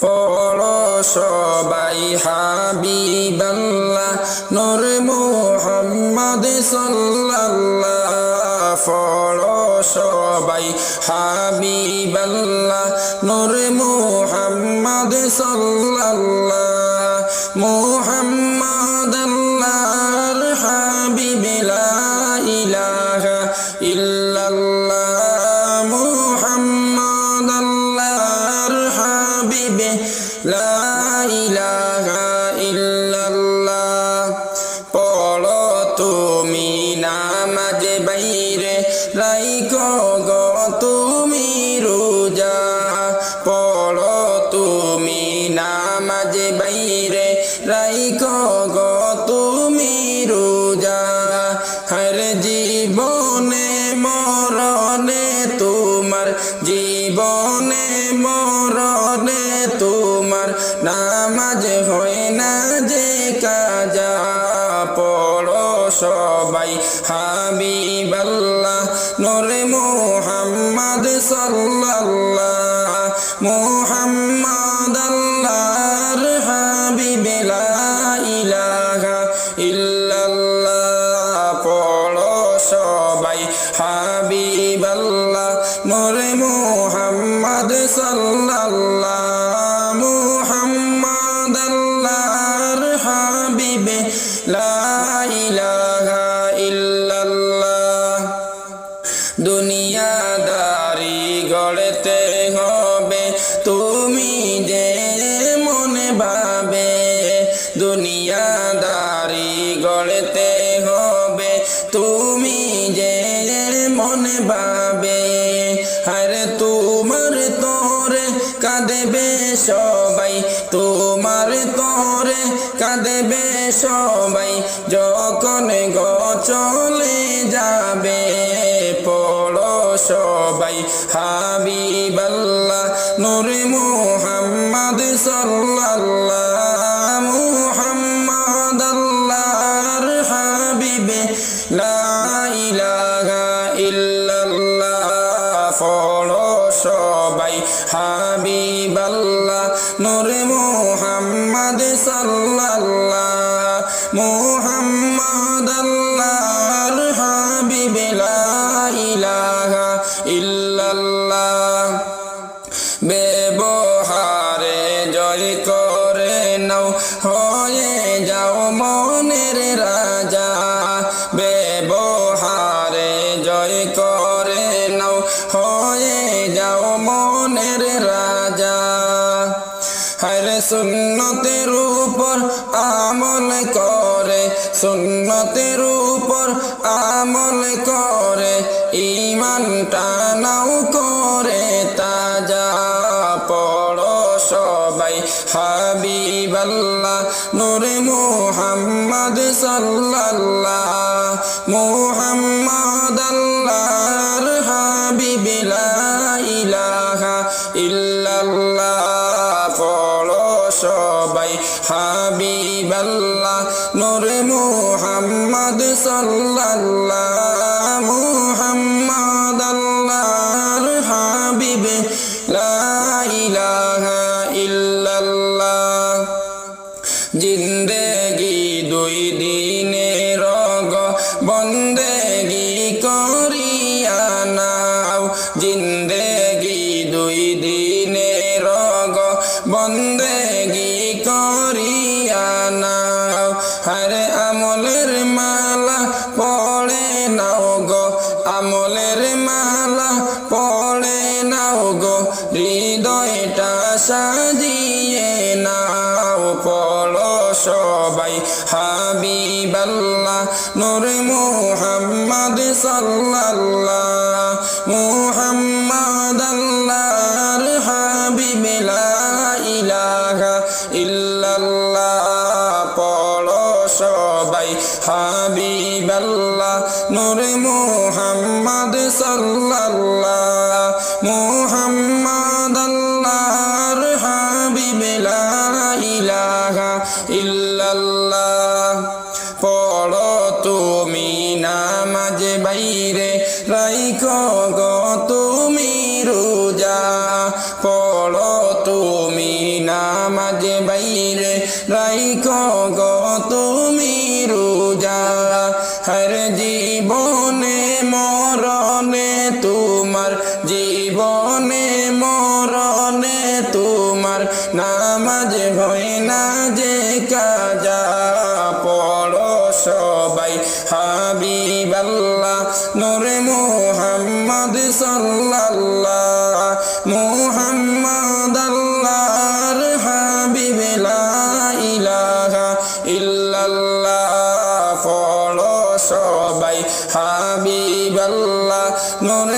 পড়ো সবাই হাবিবাল্লাহ নূর মুহাম্মদ সাল্লাল্লাহ। পড়ো সবাই হাবিবাল্লাহ নূর মুহাম্মদ সাল্লাল্লাহ। মুহাম্মদ আল্লাহর হাবিব লা ইলাহা ইল্লাল্লাহ। মুহাম্মদ আল্লাহর হাবিব লা ইলাহা ইল্লাল্লাহ। পড়ো তুমি নামাজ বাইরে রাইখো গো তুমি রোজা। পড়ো তুমি নামাজ বাইরে রাইখো গো তুমি রোজা। হর জীবনে মরণে তোমার, জীবনে মরণে তোমার নামাজ হয় না যে কাজা। পড়ো সবাই হাবিবাল্লাহ নূর মুহাম্মদ সাল্লাল্লাহ। মুহাম্মদ আল্লাহর হাবিব লা ইলাহা ইল্লাল্লাহ। পড়ো সবাই হাবিবাল্লাহ নূর মুহাম্মদ সাল্লাল্লাহ। মুহাম্মদ আল্লাহর হাবিব লা ইলাহা ইল্লাল্লাহ। দুনিয়াদারি গড়তে হবে তুমি যে মনে ভাবে। দুনিয়াদারি গড়তে হবে তুমি যে মনে ভাবে। আরে তোমার তোরে কাঁদবে সবাই, তোমার তোরে কাঁদবে সবাই যখন গো চলে যাবে। পড়ো সবাই হাবিবাল্লাহ নূর মুহাম্মদ সাল্লাল্লাহ। মুহাম্মদ আল্লাহর হাবিব লা ইলাহা ইল্লাল্লাহ। পড়ো সবাই হাবিবাল্লাহ নূর মুহাম্মদ সাল্লাল্লাহ। মুহাম্মদ আল্লাহর হাবিব লা ইলাহা ইল্লাল্লাহ। ব্যবহারে জয় করে নাও হয়ে যাও মনের রাজা। ব্যবহারে জয় করে নাও হয়ে যাও মনের রাজা। হর সুন্নতের উপর আমল করে, সুন্নতের উপর আমল করে ঈমানটা নাও করে তাজা। পড়ো সবাই হাবিবাল্লাহ নূর মুহাম্মদ সাল্লাল্লাহ। মুহাম্মদ আল্লাহর হাবিব লা ইলাহা ইল্লাল্লাহ। পড়ো সবাই হাবিবাল্লাহ নূর মুহাম্মদ সাল্লাল্লাহ। মুহাম্মদ আল্লাহর হাবিব লা ইলাহা ইল্লাল্লাহ। জিন্দেগি দুই দিনের গো বন্দেগি করিয়া নাও। জিন্দেগি দুই দিনের গো বন্দেগি করিয়া নাও। হর আমলের মালা পড়ে নাও গো, আমলের মালা পড়ে নাও গো হৃদয়টা সাজিয়ে নাও। পড়ো সবাই হাবিবাল্লাহ নূর মুহাম্মদ সাল্লাল্লাহ। মুহাম্মদ আল্লাহর হাবিব লা ইলাহা ইল্লাল্লাহ। পড়ো সবাই হাবিবাল্লাহ নূর মুহাম্মদ সাল্লাল্লাহ। মুহাম্মদ আল্লাহর হাবিব লা ইলাহা ইল্লাল্লাহ। পড়ো তুমি নামাজ বাইরে রাইখো গো তুমি রোজা। পড়ো তুমি বাইরে রাইখো গো তুমি রোজা হর জীবনে মরণে তোমার জীবনে মরণে তোমার নামাজ হয় না যে কাজা পড়ো সবাই হাবিবাল্লাহ নূরে মুহাম্মদ সাল্লাল্লাহ মুহাম্মদ আল্লাহর হাবিব লা ইলাহা ইল্লাল্লাহ পড়ো সবাই হাবিবাল্লাহ নূরে